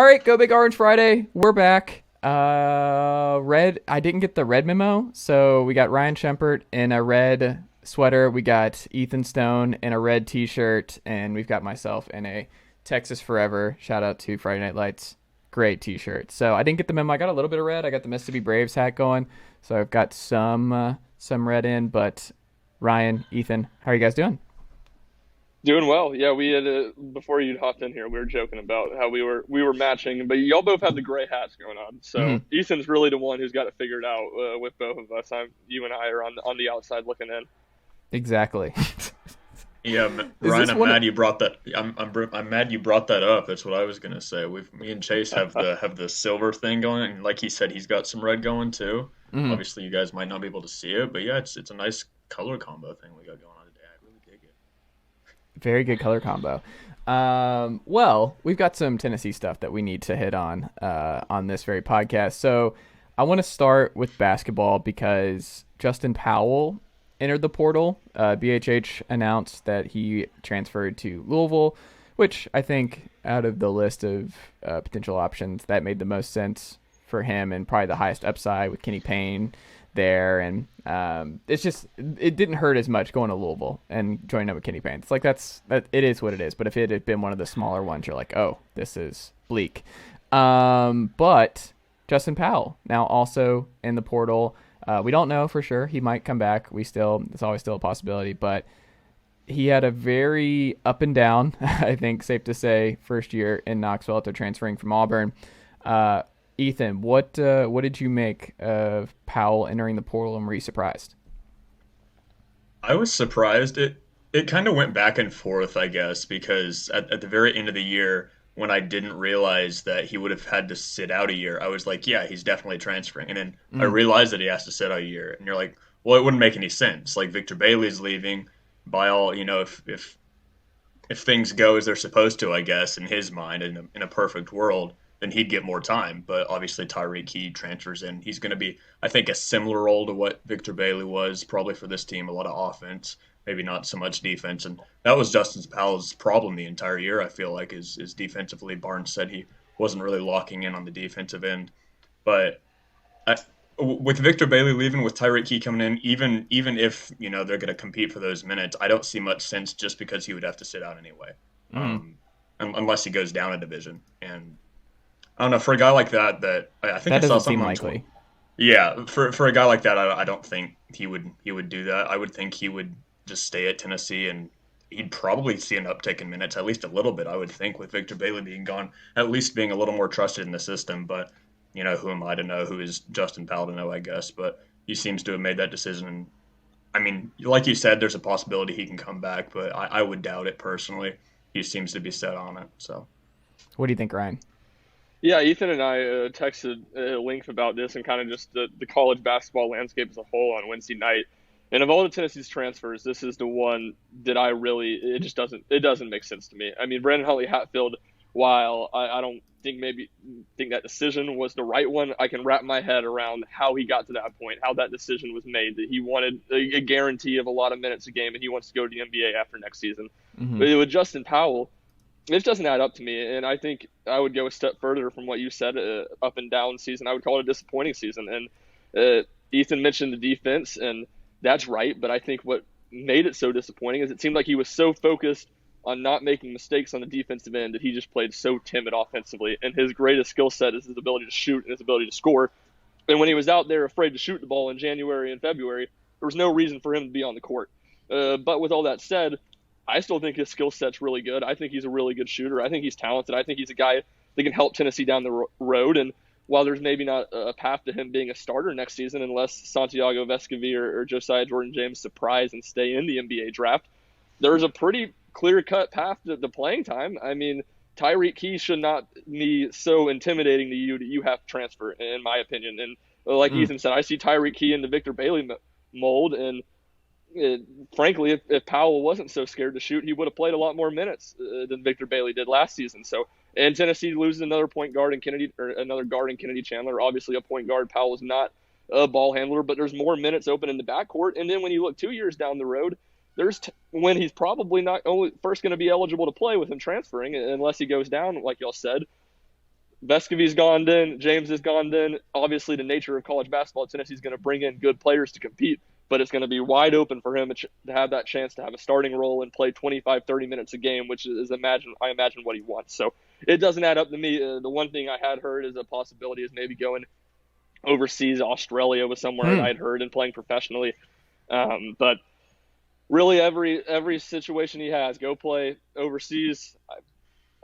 right, Go Big Orange Friday. We're back. Red. I didn't get the red memo, so we got Ryan Schumpert in a red sweater. We got Ethan Stone in a red T-shirt, and we've got myself in a Texas Forever. Shout out to Friday Night Lights. Great T-shirt. So I didn't get the memo. I got a little bit of red. I got the Mississippi Braves hat going, so I've got some red in. But Ryan, Ethan, how are you guys doing? Doing well. Yeah, we had before you hopped in here, we were joking about how we were matching, but y'all both have the gray hats going on. So Mm-hmm. Ethan's really the one who's got it figured out with both of us. You and I are on the outside looking in. Exactly. Yeah, Is Ryan, this I'm one? mad you brought that. I'm mad you brought that up. That's what I was gonna say. Me and Chase have the silver thing going, and like he said, he's got some red going too. Mhm. Obviously, you guys might not be able to see it, but yeah, it's a nice color combo thing we got going on today. I really dig it. Very good color combo. Well, we've got some Tennessee stuff that we need to hit on this very podcast. So I want to start with basketball because Justin Powell entered the portal. BHH announced that he transferred to Louisville, which I think out of the list of potential options, that made the most sense for him and probably the highest upside with Kenny Payne there. And it didn't hurt as much going to Louisville and joining up with Kenny Payne. It's like it is what it is. But if it had been one of the smaller ones, you're like, oh, this is bleak. But Justin Powell now also in the portal. We don't know for sure. He might come back. It's always still a possibility, but he had a very up and down, I think safe to say, first year in Knoxville after transferring from Auburn. Ethan, what did you make of Powell entering the portal, and were you surprised? I was surprised. It kind of went back and forth, I guess, because at the very end of the year, when I didn't realize that he would have had to sit out a year, I was like, yeah, he's definitely transferring. And then I Mm, realized that he has to sit out a year, and you're like, well, it wouldn't make any sense. Like Victor Bailey's leaving. By all, if things go as they're supposed to, I guess, in his mind, in a perfect world, then he'd get more time. But obviously, Tyreek, he transfers in. He's going to be, I think, a similar role to what Victor Bailey was probably for this team. A lot of offense, maybe not so much defense. And that was Justin Powell's problem the entire year, I feel like, is defensively. Barnes said he wasn't really locking in on the defensive end. But I, with Victor Bailey leaving, with Tyreek Key coming in, even if they're going to compete for those minutes, I don't see much sense just because he would have to sit out anyway, mm. unless he goes down a division. And I don't know, for a guy like that I think That I saw doesn't seem something on Twitter. likely. Yeah, for a guy like that, I don't think he would do that. I would think he would just stay at Tennessee, and he'd probably see an uptick in minutes, at least a little bit. I would think with Victor Bailey being gone, at least being a little more trusted in the system. But who am I to know? Who is Justin Powell to know? I guess, but he seems to have made that decision. And I mean, like you said, there's a possibility he can come back, but I would doubt it personally. He seems to be set on it. So What do you think, Ryan? Yeah, Ethan and I texted at length about this and kind of just the college basketball landscape as a whole on Wednesday night. And of all the Tennessee's transfers, this is the one that it doesn't make sense to me. I mean, Brandon Huntley Hatfield, while I don't think that decision was the right one, I can wrap my head around how he got to that point, how that decision was made, that he wanted a guarantee of a lot of minutes a game and he wants to go to the NBA after next season. Mm-hmm. But with Justin Powell, this doesn't add up to me, and I think I would go a step further from what you said, up and down season. I would call it a disappointing season. And Ethan mentioned the defense, and that's right, but I think what made it so disappointing is it seemed like he was so focused on not making mistakes on the defensive end that he just played so timid offensively. And his greatest skill set is his ability to shoot and his ability to score. And when he was out there afraid to shoot the ball in January and February, there was no reason for him to be on the court. But with all that said, I still think his skill set's really good. I think he's a really good shooter. I think he's talented. I think he's a guy that can help Tennessee down the road. And while there's maybe not a path to him being a starter next season, unless Santiago Vescovi or Josiah Jordan-James surprise and stay in the NBA draft, there's a pretty clear-cut path to the playing time. I mean, Tyreek Key should not be so intimidating to you that you have to transfer, in my opinion. And like Mm. Ethan said, I see Tyreek Key in the Victor Bailey mold, and frankly, if Powell wasn't so scared to shoot, he would have played a lot more minutes than Victor Bailey did last season. So, and Tennessee loses another point guard in Kennedy, or another guard in Kennedy Chandler. Obviously, a point guard. Powell is not a ball handler, but there's more minutes open in the backcourt. And then when you look 2 years down the road, when he's probably not only first going to be eligible to play with him transferring, unless he goes down, like y'all said. Vescovy's gone then, James is gone then. Obviously, the nature of college basketball, Tennessee's going to bring in good players to compete, but it's going to be wide open for him to have that chance to have a starting role and play 25, 30 minutes a game, which is I imagine what he wants. So it doesn't add up to me. The one thing I had heard is a possibility is maybe going overseas. Australia was somewhere that I'd heard and playing professionally. But really, every situation he has, go play overseas.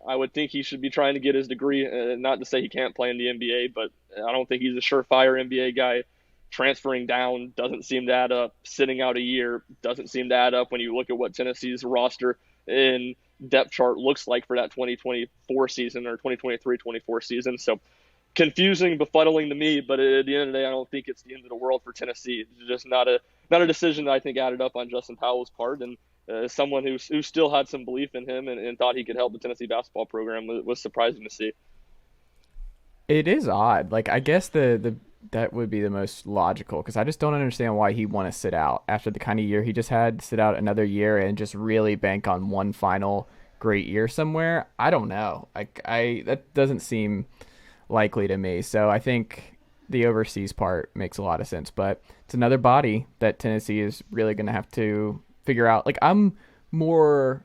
I would think he should be trying to get his degree. Not to say he can't play in the NBA, but I don't think he's a surefire NBA guy. Transferring down doesn't seem to add up. Sitting out a year doesn't seem to add up when you look at what Tennessee's roster and depth chart looks like for that 2024 season or 2023-24 season. So confusing, befuddling to me, but at the end of the day, I don't think it's the end of the world for Tennessee. It's just not a decision that I think added up on Justin Powell's part, and someone who still had some belief in him and thought he could help the Tennessee basketball program was surprising to see. It is odd. Like, I guess that would be the most logical, because I just don't understand why he want to sit out after the kind of year he just had. Sit out another year and just really bank on one final great year somewhere. I don't know. I that doesn't seem likely to me. So I think the overseas part makes a lot of sense, but it's another body that Tennessee is really going to have to figure out. Like, I'm more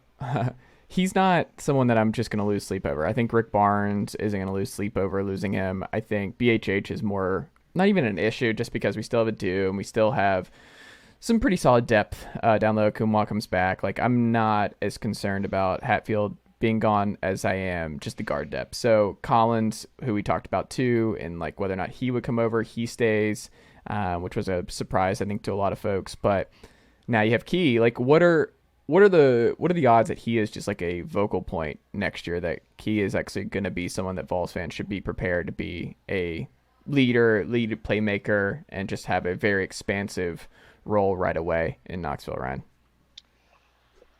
he's not someone that I'm just going to lose sleep over. I think Rick Barnes isn't going to love sleep over losing him. I think BHH is more not even an issue, just because we still have a do and we still have some pretty solid depth down low. Kumwa comes back. Like, I'm not as concerned about Hatfield being gone as I am just the guard depth. So Collins, who we talked about too, and like whether or not he would come over, he stays, which was a surprise I think to a lot of folks. But now you have Key. Like, what are the odds that he is just like a vocal point next year, that Key is actually going to be someone that Vols fans should be prepared to be a lead playmaker and just have a very expansive role right away in Knoxville, Ryan?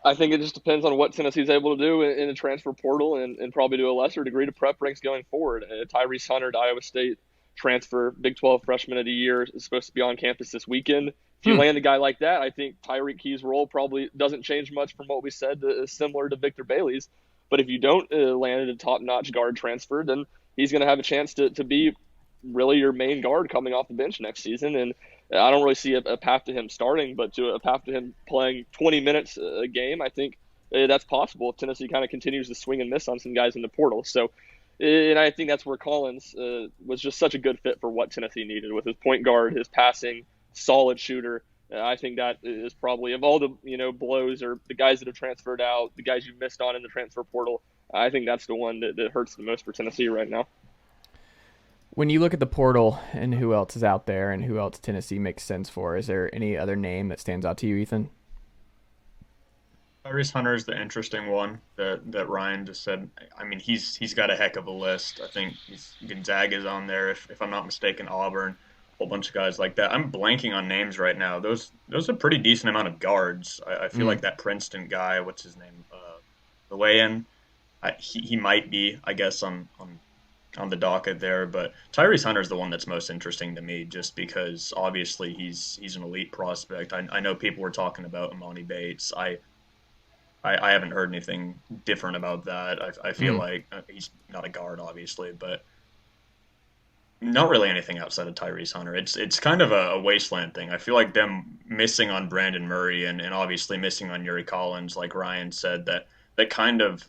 I think it just depends on what Tennessee's able to do in the transfer portal and probably to a lesser degree to prep ranks going forward. Tyrese Hunter, Iowa State transfer, Big 12 freshman of the year, is supposed to be on campus this weekend. If you land a guy like that, I think Tyreek Key's role probably doesn't change much from what we said, similar to Victor Bailey's. But if you don't land a top-notch guard transfer, then he's going to have a chance to be really your main guard coming off the bench next season. And I don't really see a path to him starting, but to a path to him playing 20 minutes a game, I think that's possible if Tennessee kind of continues to swing and miss on some guys in the portal. So, and I think that's where Collins was just such a good fit for what Tennessee needed with his point guard, his passing, solid shooter. I think that is probably, of all the blows or the guys that have transferred out, the guys you missed on in the transfer portal, I think that's the one that hurts the most for Tennessee right now. When you look at the portal and who else is out there and who else Tennessee makes sense for, is there any other name that stands out to you, Ethan? Tyrese Hunter is the interesting one that Ryan just said. I mean, he's got a heck of a list. I think Gonzaga's on there, if I'm not mistaken, Auburn, a whole bunch of guys like that. I'm blanking on names right now. Those are a pretty decent amount of guards. I feel like that Princeton guy, what's his name, the weigh-in, he might be, I guess, on the docket there, but Tyrese Hunter is the one that's most interesting to me, just because obviously he's an elite prospect. I know people were talking about Imani Bates. I haven't heard anything different about that. I feel like he's not a guard, obviously, but not really anything outside of Tyrese Hunter. It's kind of a wasteland thing. I feel like them missing on Brandon Murray and obviously missing on Yuri Collins, like Ryan said, that kind of,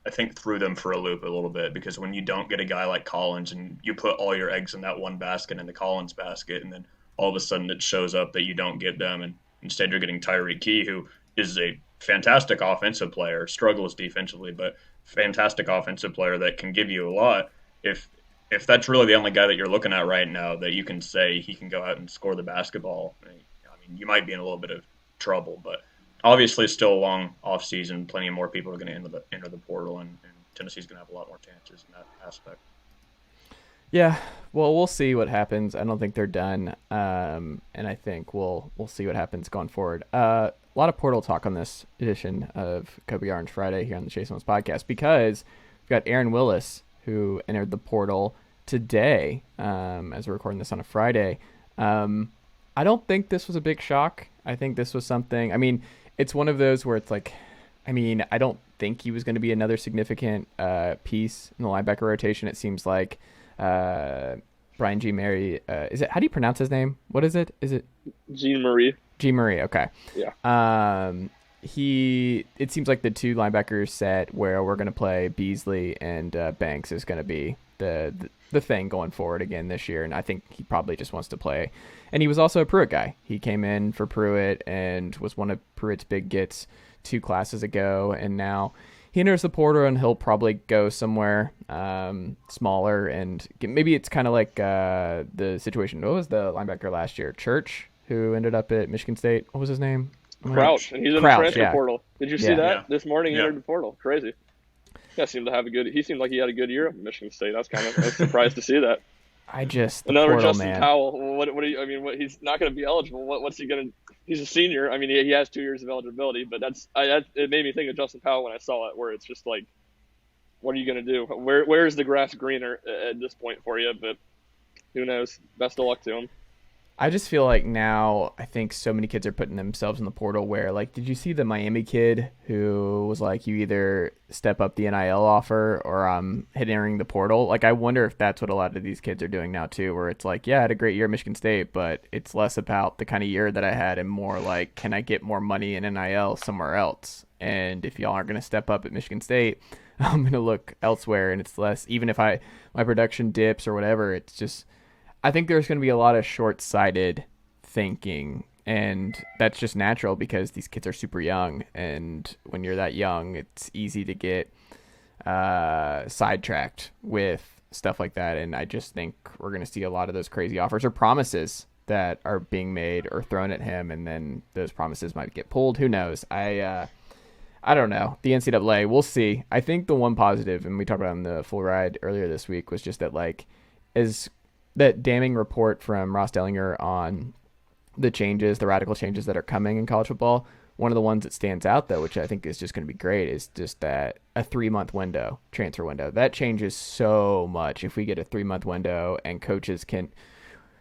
I think, threw them for a loop a little bit, because when you don't get a guy like Collins and you put all your eggs in that one basket, in the Collins basket, and then all of a sudden it shows up that you don't get them, and instead you're getting Tyreek Key, who is a fantastic offensive player, struggles defensively, but fantastic offensive player that can give you a lot. If that's really the only guy that you're looking at right now that you can say he can go out and score the basketball, I mean, you might be in a little bit of trouble, but obviously, still a long off season. Plenty of more people are going to enter the portal, and Tennessee's going to have a lot more chances in that aspect. Yeah, well, we'll see what happens. I don't think they're done, and I think we'll see what happens going forward. A lot of portal talk on this edition of Kobe Orange Friday here on the Chase Owens podcast, because we've got Aaron Willis, who entered the portal today, as we're recording this on a Friday. I don't think this was a big shock. I think this was something. I mean, it's one of those where it's like, I mean, I don't think he was going to be another significant piece in the linebacker rotation. It seems like Brian G. Murray. Is it? How do you pronounce his name? What is it? Is it Jean Marie? G. Murray. Okay. Yeah. It seems like the two linebackers set where we're going to play Beasley and Banks is going to be the thing going forward again this year, and I think he probably just wants to play. And he was also a Pruitt guy. He came in for Pruitt and was one of Pruitt's big gets 2 classes ago, and now he enters the portal, and he'll probably go somewhere smaller, and maybe it's kind of like the situation. What was the linebacker last year? Church, who ended up at Michigan State. What was his name? Crouch, and he's in the transfer portal. Did you see that? Yeah. This morning he entered the portal. Crazy. He seemed like he had a good year at Michigan State. I was surprised to see that. Another Justin man. Powell. What do you? I mean, he's not going to be eligible. What's he going to? He's a senior. I mean, he has 2 years of eligibility, but it made me think of Justin Powell when I saw it, where it's just like, what are you going to do? Where's the grass greener at this point for you? But who knows? Best of luck to him. I just feel like now I think so many kids are putting themselves in the portal where, like, did you see the Miami kid who was like, you either step up the NIL offer or I'm entering the portal? Like, I wonder if that's what a lot of these kids are doing now too, where it's like, yeah, I had a great year at Michigan State, but it's less about the kind of year that I had and more like, can I get more money in NIL somewhere else? And if y'all aren't going to step up at Michigan State, I'm going to look elsewhere. And it's less, even if my production dips or whatever, it's just, I think there's going to be a lot of short-sighted thinking, and that's just natural because these kids are super young, and when you're that young, it's easy to get sidetracked with stuff like that, and I just think we're going to see a lot of those crazy offers or promises that are being made or thrown at him, and then those promises might get pulled. Who knows? I don't know. The NCAA, we'll see. I think the one positive, and we talked about it on the full ride earlier this week, was just that, like, that damning report from Ross Dellinger on the radical changes that are coming in college football. One of the ones that stands out, though, which I think is just going to be great, is just that a 3-month transfer window. That changes so much if we get a 3-month window and coaches can,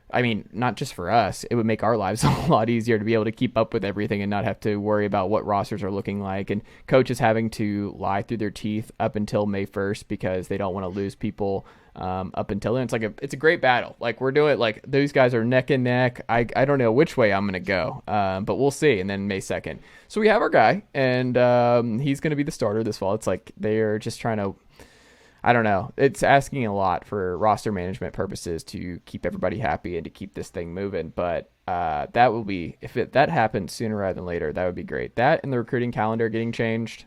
I mean, not just for us, it would make our lives a lot easier to be able to keep up with everything and not have to worry about what rosters are looking like, and coaches having to lie through their teeth up until May 1st because they don't want to lose people up until then. It's a great battle. Like, we're doing, like, those guys are neck and neck. I don't know which way I'm going to go, but we'll see. And then May 2nd. So we have our guy, and he's going to be the starter this fall. It's like they're just trying to, I don't know. It's asking a lot for roster management purposes to keep everybody happy and to keep this thing moving. But that will be, that happens sooner rather than later, that would be great. That and the recruiting calendar getting changed,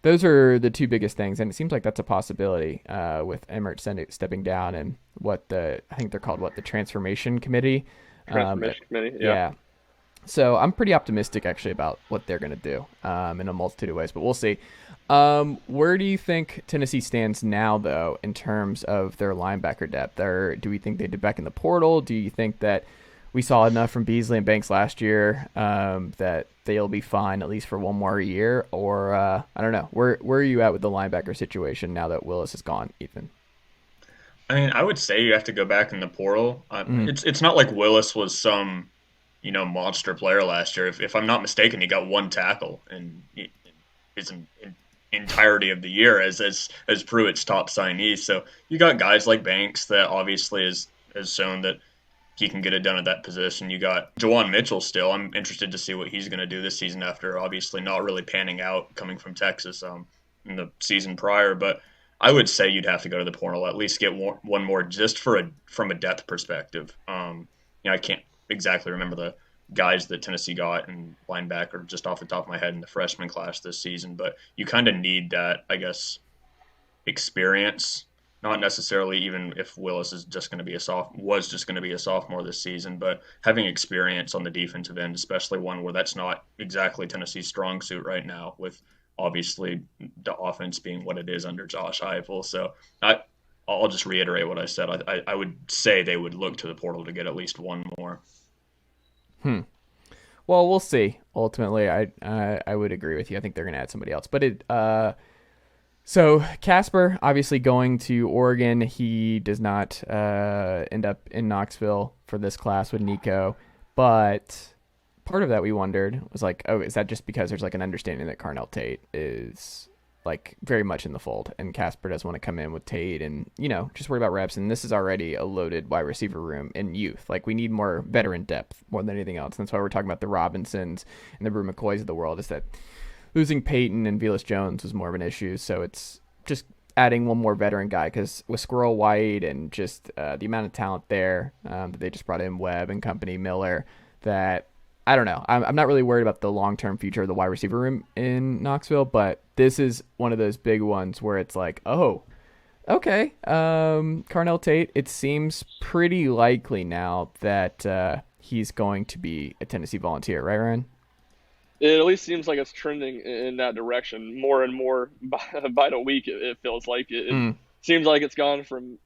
those are the 2 biggest things, and it seems like that's a possibility with Emmert stepping down and I think they're called the Transformation Committee. Transformation Committee, yeah. So I'm pretty optimistic actually about what they're going to do in a multitude of ways, but we'll see. Where do you think Tennessee stands now, though, in terms of their linebacker depth? Or do we think they did back in the portal? Do you think that we saw enough from Beasley and Banks last year that they'll be fine at least for one more year? Or I don't know. Where are you at with the linebacker situation now that Willis is gone, Ethan? I mean, I would say you have to go back in the portal. It's not like Willis was some, monster player last year. If I'm not mistaken, he got 1 tackle in his entirety of the year as Pruitt's top signee. So you got guys like Banks that obviously has shown that he can get it done at that position. You got Jawan Mitchell still. I'm interested to see what he's going to do this season after obviously not really panning out coming from Texas in the season prior. But I would say you'd have to go to the portal, at least get one more just from a depth perspective. I can't exactly remember the guys that Tennessee got in linebacker just off the top of my head in the freshman class this season, but you kind of need that, I guess, experience. Not necessarily even if Willis is just going to be a sophomore this season, but having experience on the defensive end, especially one where that's not exactly Tennessee's strong suit right now, with obviously the offense being what it is under Josh Heupel. So I'll just reiterate what I said. I would say they would look to the portal to get at least one more. Well, we'll see. Ultimately, I would agree with you. I think they're going to add somebody else, but so Casper, obviously going to Oregon, he does not end up in Knoxville for this class with Nico, but part of that we wondered was like, oh, is that just because there's like an understanding that Carnell Tate is like very much in the fold and Casper doesn't want to come in with Tate and, you know, just worry about reps. And this is already a loaded wide receiver room in youth. Like we need more veteran depth more than anything else. And that's why we're talking about the Robinsons and the Brew McCoys of the world, is that losing Peyton and Velus Jones was more of an issue. So it's just adding one more veteran guy, because with Squirrel White and just the amount of talent there that they just brought in, Webb and company, Miller, that I don't know. I'm not really worried about the long-term future of the wide receiver room in Knoxville, but this is one of those big ones where it's like, oh, okay, Carnell Tate, it seems pretty likely now that he's going to be a Tennessee Volunteer, right, Ryan? It at least seems like it's trending in that direction more and more by the week. It feels like it seems like it's gone from,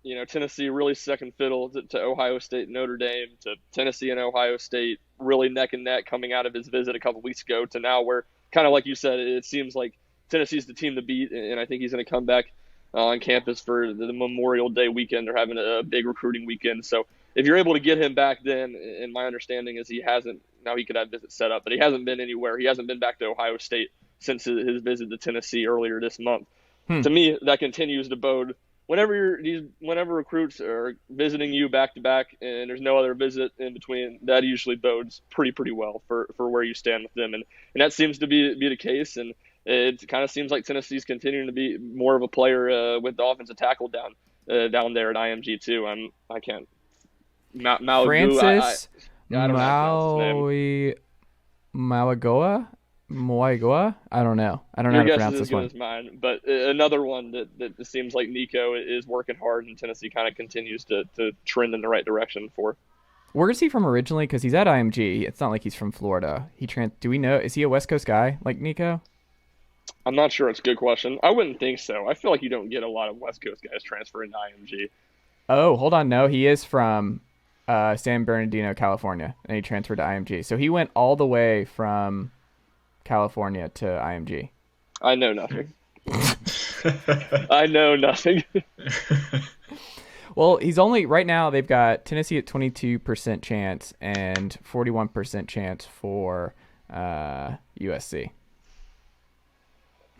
you know, Tennessee really second fiddle to Ohio State and Notre Dame, to Tennessee and Ohio State really neck and neck coming out of his visit a couple weeks ago, to now where, kind of like you said, it seems like Tennessee's the team to beat, and I think he's going to come back on campus for the Memorial Day weekend. They're having a big recruiting weekend. So if you're able to get him back then, and my understanding is he hasn't, now he could have visits set up, but he hasn't been anywhere. He hasn't been back to Ohio State since his visit to Tennessee earlier this month. To me, that continues to bode. Whenever recruits are visiting you back to back and there's no other visit in between, that usually bodes pretty well for where you stand with them, and that seems to be the case. And it kind of seems like Tennessee's continuing to be more of a player with the offensive tackle down there at IMG too. I can't. Francis Maui. Mauigoa? I don't know. I don't know how to pronounce this one. Your guess is as good as mine, but another one that seems like Nico is working hard, and Tennessee kind of continues to trend in the right direction for. Where is he from originally? Because he's at IMG. It's not like he's from Florida. Do we know? Is he a West Coast guy like Nico? I'm not sure. It's a good question. I wouldn't think so. I feel like you don't get a lot of West Coast guys transferring to IMG. Oh, hold on. No, he is from San Bernardino, California, and he transferred to IMG. So he went all the way from California to IMG. I know nothing. I know nothing. Well, he's only right now. They've got Tennessee at 22% chance and 41% chance for USC.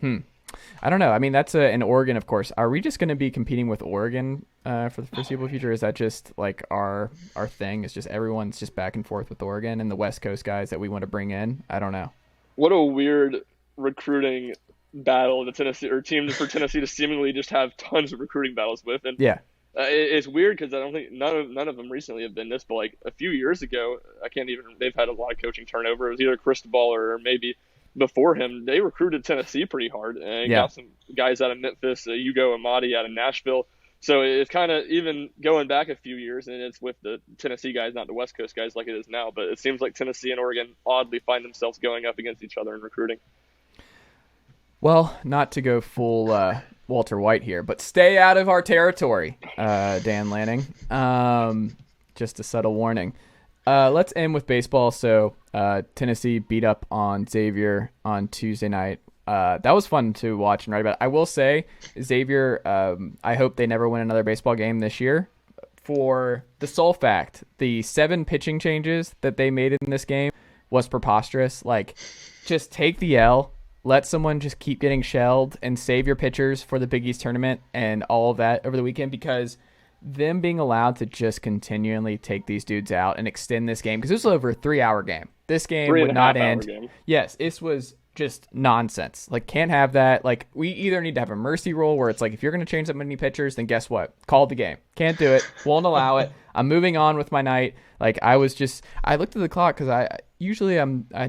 I don't know. I mean, that's in Oregon, of course. Are we just going to be competing with Oregon for the foreseeable future? Is that just like our thing? Is just everyone's just back and forth with Oregon and the West Coast guys that we want to bring in? I don't know. What a weird recruiting battle the Tennessee or team for Tennessee to seemingly just have tons of recruiting battles with. And yeah, it's weird because I don't think none of them recently have been this, but like a few years ago, they've had a lot of coaching turnover. It was either Cristobal or maybe before him. They recruited Tennessee pretty hard and got some guys out of Memphis, Hugo Amadi out of Nashville. So it's kind of even going back a few years, and it's with the Tennessee guys, not the West Coast guys like it is now. But it seems like Tennessee and Oregon oddly find themselves going up against each other in recruiting. Well, not to go full Walter White here, but stay out of our territory, Dan Lanning. Just a subtle warning. Let's end with baseball. So Tennessee beat up on Xaiver on Tuesday night. That was fun to watch and write about. I will say, Xaiver, I hope they never win another baseball game this year, for the sole fact the 7 pitching changes that they made in this game was preposterous. Like, just take the L, let someone just keep getting shelled, and save your pitchers for the Big East tournament and all of that over the weekend, because them being allowed to just continually take these dudes out and extend this game, because this was over a 3-hour game. This game would not end. Yes, this was just nonsense. Like, can't have that. Like, we either need to have a mercy rule where it's like, if you're going to change that many pitchers, then guess what? Call the game. Can't do it. Won't allow it. I'm moving on with my night. Like, I looked at the clock because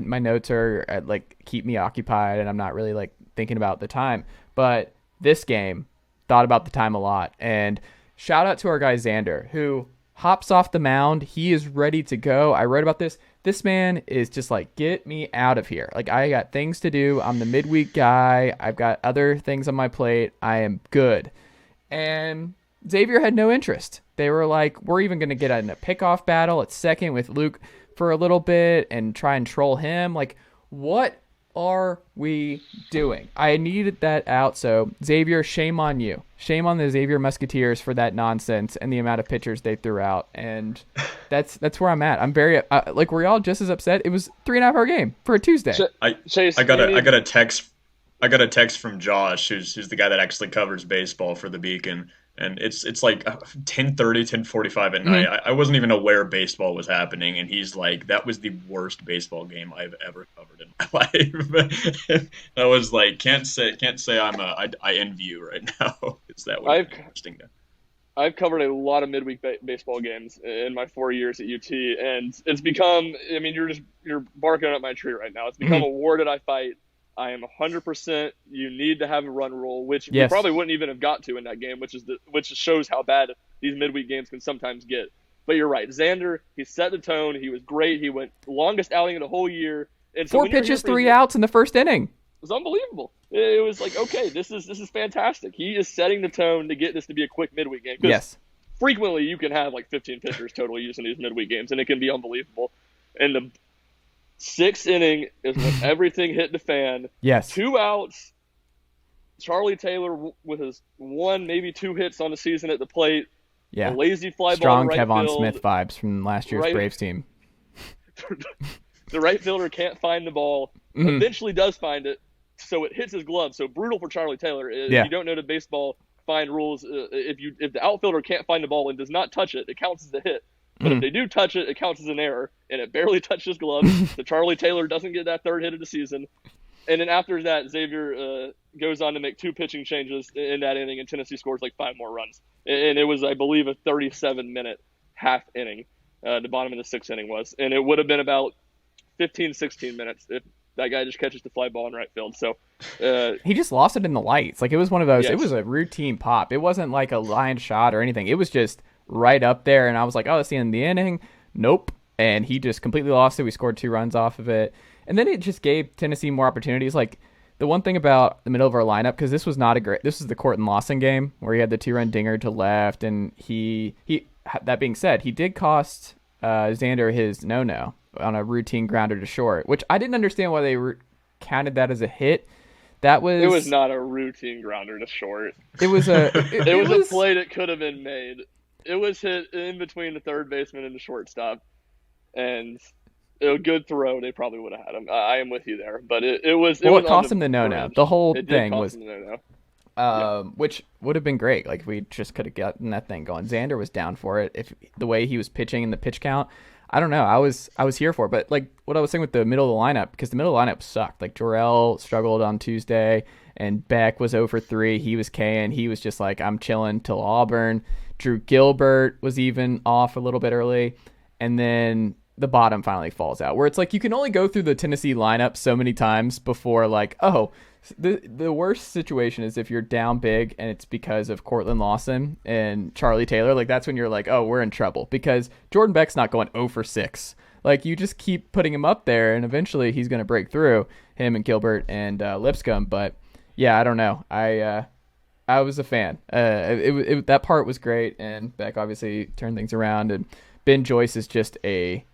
my notes are like keep me occupied and I'm not really like thinking about the time. But this game, thought about the time a lot. And shout out to our guy Xander, who hops off the mound. He is ready to go. I wrote about this. This man is just like, get me out of here. Like, I got things to do. I'm the midweek guy. I've got other things on my plate. I am good. And Xaiver had no interest. They were like, we're even going to get in a pickoff battle at second with Luke for a little bit and try and troll him. Like, what are we doing? I needed that out. So Xaiver, shame on you. Shame on the Xaiver Musketeers for that nonsense and the amount of pitchers they threw out. And that's where I'm at. I'm very like, were y'all just as upset? It was 3.5-hour game for a Tuesday. Chase, I got a text. I got a text from Josh, who's the guy that actually covers baseball for the Beacon, and it's like 10:30, 10:45 at night. I wasn't even aware baseball was happening, and he's like, "That was the worst baseball game I've ever covered in my life." I was like, "Can't say I envy you right now." Because that would be interesting. I've covered a lot of midweek baseball games in my 4 years at UT, and it's become. I mean, you're barking up my tree right now. It's become a war that I fight. I am 100%. You need to have a run rule, which we probably wouldn't even have got to in that game, which shows how bad these midweek games can sometimes get. But you're right, Xander. He set the tone. He was great. He went longest outing of the whole year. And so 4 pitches, 3 outs in the first inning. It was unbelievable. It was like, okay, this is fantastic. He is setting the tone to get this to be a quick midweek game. Yes. Frequently, you can have like 15 pitchers total used in these midweek games, and it can be unbelievable. And the 6th inning is when everything hit the fan. Yes. 2 outs. Charlie Taylor with his 1, maybe 2 hits on the season at the plate. Yeah. A lazy fly Strong ball to right Kevon field. Smith vibes from last year's Braves team. The right fielder can't find the ball. Eventually does find it, so it hits his glove. So brutal for Charlie Taylor. If you don't know the baseball fine rules, if the outfielder can't find the ball and does not touch it, it counts as a hit. But if they do touch it, it counts as an error, and it barely touched his glove. So Charlie Taylor doesn't get that 3rd hit of the season. And then after that, Xaiver goes on to make 2 pitching changes in that inning, and Tennessee scores like 5 more runs. And it was, I believe, a 37-minute half inning, the bottom of the 6th inning was. And it would have been about 15, 16 minutes if that guy just catches the fly ball in right field. So he just lost it in the lights. Like, it was one of those, yes. It was a routine pop. It wasn't like a line shot or anything. It was just right up there, and I was like, oh, that's the end of the inning. Nope. And he just completely lost it. We scored 2 runs off of it. And then it just gave Tennessee more opportunities. Like, the one thing about the middle of our lineup, because this was the Corton Lawson game where he had the 2-run dinger to left, and he that being said, he did cost Xander his no on a routine grounder to short, which I didn't understand why they counted that as a hit. It was not a routine grounder to short. It was a it was a play that could have been made. It was hit in between the third baseman and the shortstop, and a good throw. They probably would have had him. I am with you there, but it was. Well, it cost him the no. The whole thing was, which would have been great. Like, we just could have gotten that thing going. Xander was down for it. If the way he was pitching in the pitch count, I don't know. I was here for it. But like what I was saying with the middle of the lineup, because the middle of the lineup sucked. Like, Jorel struggled on Tuesday, and Beck was 0 for 3. He was K-ing. He was just like, I'm chilling till Auburn. Drew Gilbert was even off a little bit early, and then the bottom finally falls out, where it's like you can only go through the Tennessee lineup so many times before, like, oh, the worst situation is if you're down big and it's because of Cortland Lawson and Charlie Taylor. Like, that's when you're like, oh, we're in trouble, because Jordan Beck's not going 0 for 6. Like, you just keep putting him up there, and eventually he's going to break through, him and Gilbert and Lipscomb. But yeah, I don't know. I was a fan. That part was great, and Beck obviously turned things around, and Ben Joyce is just a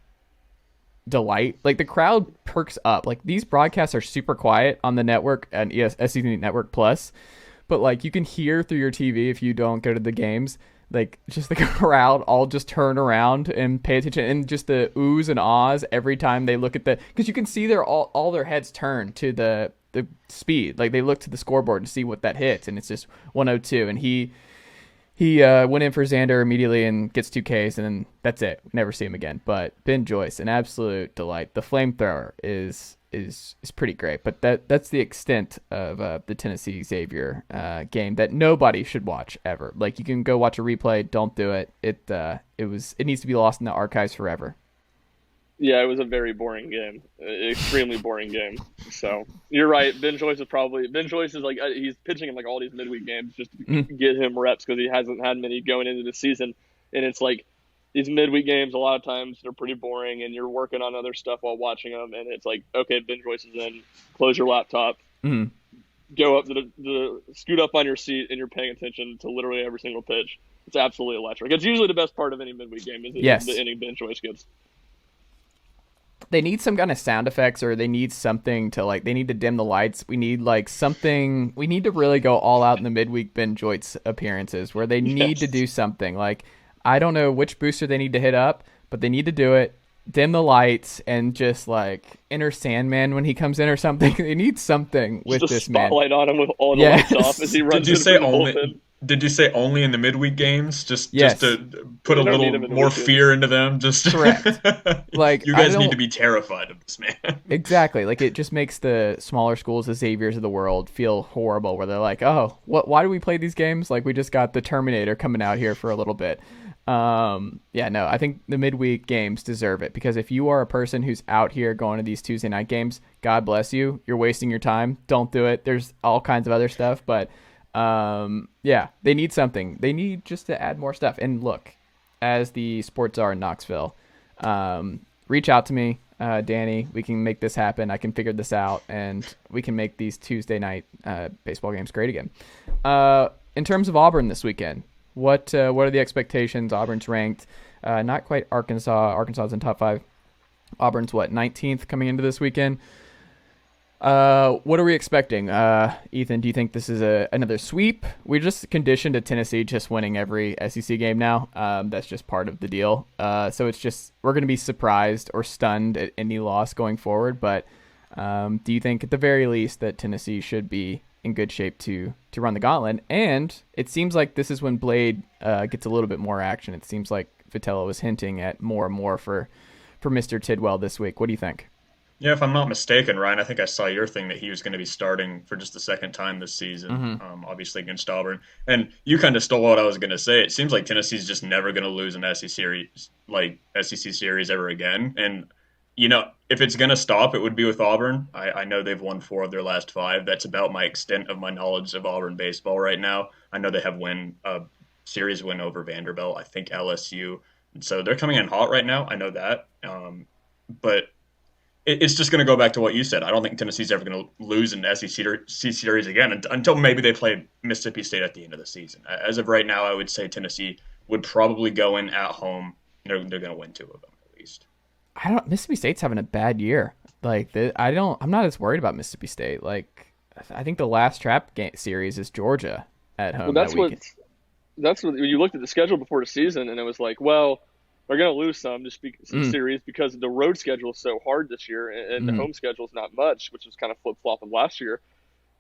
delight. Like, the crowd perks up. Like, these broadcasts are super quiet on the network and SEC Network Plus, but like, you can hear through your TV if you don't go to the games, like, just the crowd all just turn around and pay attention, and just the oohs and ahs every time they look at because you can see all their heads turn to the speed. Like, they look to the scoreboard to see what that hits, and it's just 102, and he went in for Xander immediately and gets 2 Ks, and then that's it. Never see him again. But Ben Joyce, an absolute delight. The flamethrower is pretty great, but that's the extent of the Tennessee Xaiver game that nobody should watch ever. Like, you can go watch a replay. Don't do it. It needs to be lost in the archives forever. Yeah, it was a very boring game, extremely boring game. So you're right. Ben Joyce is like, he's pitching in like all these midweek games just to get him reps, because he hasn't had many going into the season. And it's like, these midweek games, a lot of times they're pretty boring, and you're working on other stuff while watching them. And it's like, okay, Ben Joyce is in. Close your laptop. Go up to the scoot up on your seat, and you're paying attention to literally every single pitch. It's absolutely electric. It's usually the best part of any midweek game is the inning Ben Joyce gets. they need some kind of sound effects, or they need something to like, they need to dim the lights. We need like something, we need to really go all out in the midweek Ben Joyce appearances where they need to do something. Like, I don't know which booster they need to hit up, but they need to do it. Dim the lights and just like Enter Sandman when he comes in or something. They need something with just this a man. spotlight on him with all the lights off as he runs. Did you say only? Did you say only in the midweek games? Just to put a little more fear into them? Just correct. Like, you guys need to be terrified of this man. Exactly. Like, it just makes the smaller schools, the Xaviers of the world, feel horrible. Where they're like, oh, why do we play these games? Like, we just got the Terminator coming out here for a little bit. I think the midweek games deserve it, because if you are a person who's out here going to these Tuesday night games, God bless you. You're wasting your time. Don't do it. There's all kinds of other stuff, but they need something. They need just to add more stuff. And look, as the sports czar in Knoxville, reach out to me, Danny. We can make this happen. I can figure this out, and we can make these Tuesday night baseball games great again. In terms of Auburn this weekend, what are the expectations? Auburn's ranked, not quite Arkansas. Arkansas's in top 5. Auburn's 19th coming into this weekend. What are we expecting? Ethan, do you think this is another sweep? We're just conditioned to Tennessee just winning every SEC game now. That's just part of the deal. So it's just, we're going to be surprised or stunned at any loss going forward. But do you think at the very least that Tennessee should be in good shape to run the gauntlet? And it seems like this is when Blade gets a little bit more action. It seems like Vitello was hinting at more and more for Mr. Tidwell this week. What do you think? Yeah, if I'm not mistaken, Ryan, I think I saw your thing that he was going to be starting for just the second time this season, obviously against Auburn. And you kind of stole what I was going to say. It seems like Tennessee's just never going to lose an SEC series ever again. And, if it's going to stop, it would be with Auburn. I know they've won 4 of their last 5. That's about my extent of my knowledge of Auburn baseball right now. I know they have a series win over Vanderbilt, I think LSU. And so they're coming in hot right now. I know that. But it's just going to go back to what you said. I don't think Tennessee's ever going to lose an SEC series again until maybe they play Mississippi State at the end of the season. As of right now, I would say Tennessee would probably go in at home. They're going to win 2 of them at least. Mississippi State's having a bad year. Like, I'm not as worried about Mississippi State. Like, I think the last trap series is Georgia at home. Well, that's what you looked at the schedule before the season, and it was like, well, they're going to lose some series because the road schedule is so hard this year, and the home schedule is not much, which was kind of flip-flopping last year.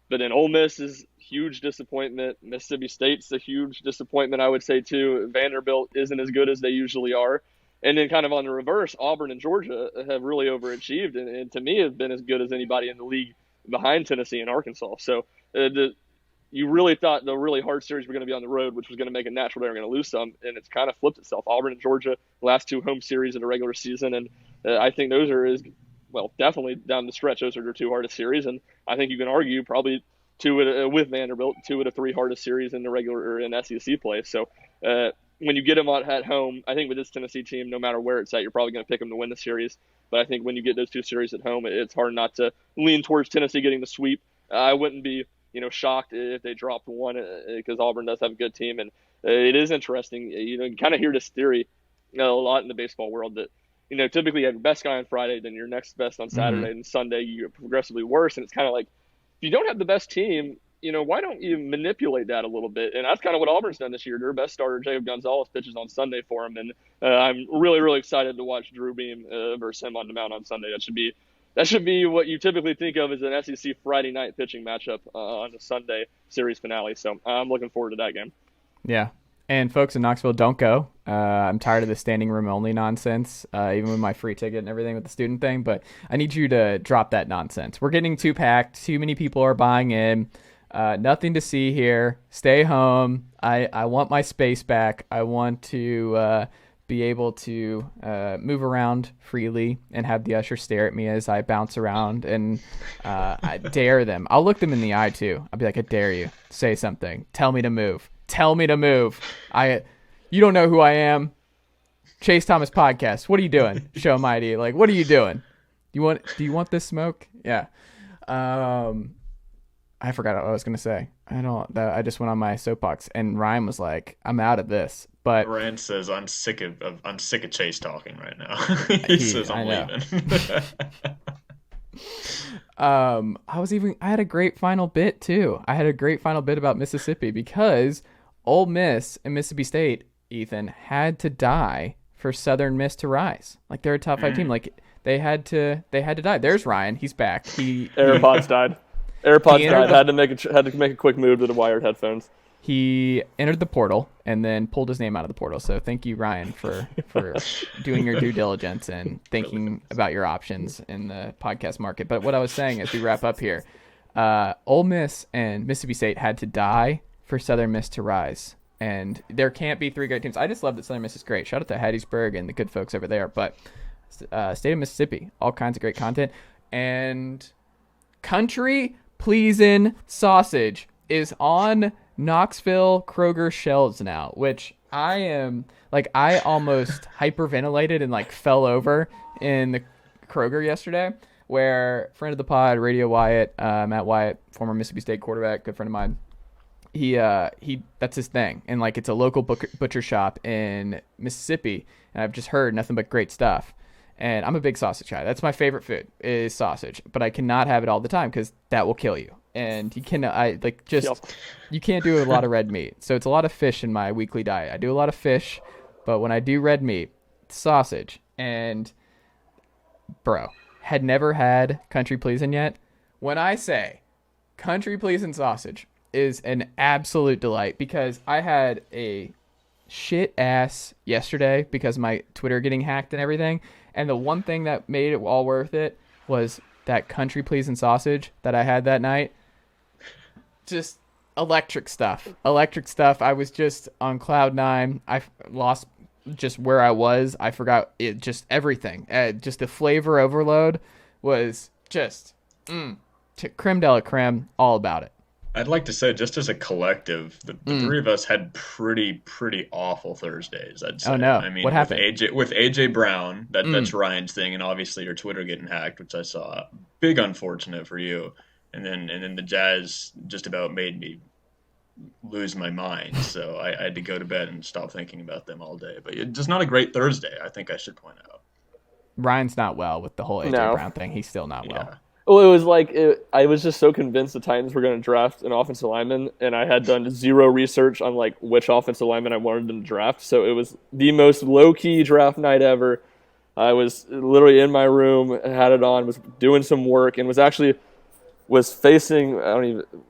But then Ole Miss is huge disappointment. Mississippi State's a huge disappointment, I would say, too. Vanderbilt isn't as good as they usually are. And then kind of on the reverse, Auburn and Georgia have really overachieved, and to me have been as good as anybody in the league behind Tennessee and Arkansas. So you really thought the really hard series were going to be on the road, which was going to make it natural they were going to lose some, and it's kind of flipped itself. Auburn and Georgia, last 2 home series in the regular season, and I think those are definitely down the stretch, those are their 2 hardest series, and I think you can argue probably 2 with Vanderbilt, 2 of the 3 hardest series in the regular or in SEC play. So when you get them at home, I think with this Tennessee team, no matter where it's at, you're probably going to pick them to win the series. But I think when you get those 2 series at home, it's hard not to lean towards Tennessee getting the sweep. I wouldn't be shocked if they dropped 1 because Auburn does have a good team. And it is interesting. You kind of hear this theory a lot in the baseball world that, typically you have your best guy on Friday, then your next best on Saturday, and Sunday you get progressively worse. And it's kind of like, if you don't have the best team, why don't you manipulate that a little bit? And that's kind of what Auburn's done this year. Their best starter, Jacob Gonzalez, pitches on Sunday for him. And I'm really, really excited to watch Drew Beam versus him on the mound on Sunday. That should be what you typically think of as an SEC Friday night pitching matchup on the Sunday series finale. So I'm looking forward to that game. Yeah. And folks in Knoxville, don't go. I'm tired of the standing room only nonsense, even with my free ticket and everything with the student thing. But I need you to drop that nonsense. We're getting too packed. Too many people are buying in. Nothing to see here. Stay home. I want my space back. I want to be able to move around freely and have the usher stare at me as I bounce around, and I dare them. I'll look them in the eye too. I'll be like, I dare you. Say something. Tell me to move. Tell me to move. You don't know who I am. Chase Thomas podcast. What are you doing? Show my ID. Like, what are you doing? Do you want this smoke? Yeah. I forgot what I was gonna say. I just went on my soapbox, and Ryan was like, I'm out of this. But Rand says I'm sick of Chase talking right now. he says I'm leaving. I had a great final bit too. I had a great final bit about Mississippi because Ole Miss and Mississippi State, Ethan, had to die for Southern Miss to rise. Like they're a top 5 team. Like they had to die. There's Ryan. He's back. AirPods died. AirPods died. Had to make a quick move to the wired headphones. He entered the portal and then pulled his name out of the portal. So thank you, Ryan, for doing your due diligence and thinking about your options in the podcast market. But what I was saying as we wrap up here, Ole Miss and Mississippi State had to die for Southern Miss to rise. And there can't be 3 great teams. I just love that Southern Miss is great. Shout out to Hattiesburg and the good folks over there. But State of Mississippi, all kinds of great content. And country pleasing sausage is on Knoxville Kroger shelves now, which I almost hyperventilated and like fell over in the Kroger yesterday, where friend of the pod, Radio Wyatt, Matt Wyatt, former Mississippi State quarterback, good friend of mine, he that's his thing, and like it's a local butcher shop in Mississippi, and I've just heard nothing but great stuff. And I'm a big sausage guy. That's my favorite food is sausage, but I cannot have it all the time because that will kill you. And you you can't do a lot of red meat. So it's a lot of fish in my weekly diet. I do a lot of fish, but when I do red meat, it's sausage. And bro, had never had country pleasin' yet. When I say country pleasin' sausage is an absolute delight, because I had a shit ass yesterday because my Twitter getting hacked and everything. And the one thing that made it all worth it was that country pleasin' sausage that I had that night. Just electric stuff. I was just on cloud 9. I lost just where I was. I forgot it. Just everything. Just the flavor overload was just creme de la creme. All about it. I'd like to say, just as a collective, the 3 of us had pretty awful Thursdays, I'd say. Oh, no. I mean, what happened? With AJ Brown, that's Ryan's thing, and obviously your Twitter getting hacked, which I saw. Big unfortunate for you. And then the Jazz just about made me lose my mind, so I had to go to bed and stop thinking about them all day. But it's just not a great Thursday, I think I should point out. Ryan's not well with the whole AJ Brown thing. He's still not well. Well, it was like I was just so convinced the Titans were going to draft an offensive lineman, and I had done zero research on like which offensive lineman I wanted them to draft. So it was the most low-key draft night ever. I was literally in my room, had it on, was doing some work, and was facing,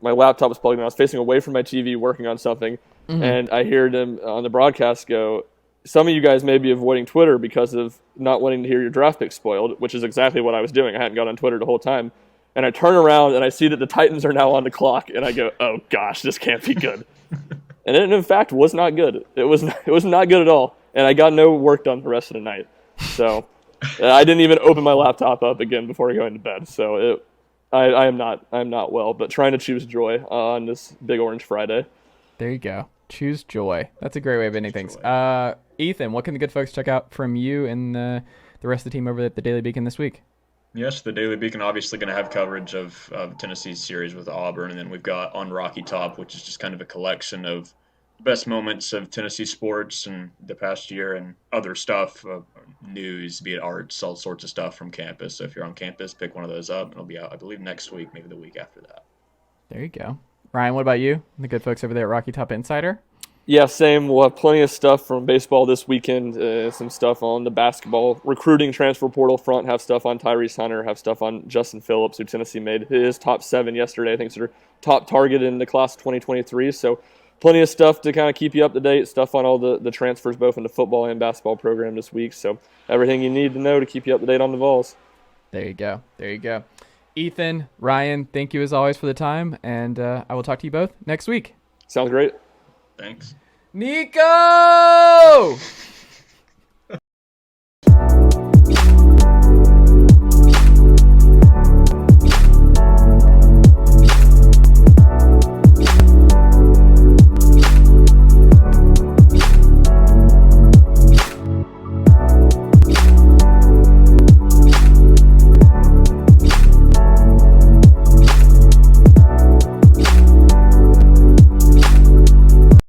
my laptop was plugged in, I was facing away from my TV working on something, and I heard him on the broadcast go, some of you guys may be avoiding Twitter because of not wanting to hear your draft pick spoiled, which is exactly what I was doing. I hadn't gone on Twitter the whole time. And I turn around and I see that the Titans are now on the clock, and I go, oh gosh, this can't be good. And it in fact was not good. It was not good at all. And I got no work done the rest of the night. So I didn't even open my laptop up again before going to bed. So I'm not well, but trying to choose joy on this Big Orange Friday. There you go. Choose joy. That's a great way of ending things. Ethan, what can the good folks check out from you and the rest of the team over at the Daily Beacon this week? Yes, the Daily Beacon obviously going to have coverage of Tennessee's series with Auburn, and then we've got On Rocky Top, which is just kind of a collection of the best moments of Tennessee sports and the past year and other stuff, news, be it arts, all sorts of stuff from campus. So if you're on campus, pick one of those up, and it'll be out, I believe, next week, maybe the week after that. There you go. Ryan, what about you? The good folks over there at Rocky Top Insider? Yeah, same. We'll have plenty of stuff from baseball this weekend, some stuff on the basketball recruiting transfer portal front, have stuff on Tyrese Hunter, have stuff on Justin Phillips, who Tennessee made his top 7 yesterday. I think it's their top target in the class of 2023. So plenty of stuff to kind of keep you up to date, stuff on all the transfers both in the football and basketball program this week. So everything you need to know to keep you up to date on the Vols. There you go. Ethan, Ryan, thank you as always for the time, and I will talk to you both next week. Sounds great. Thanks. Nico!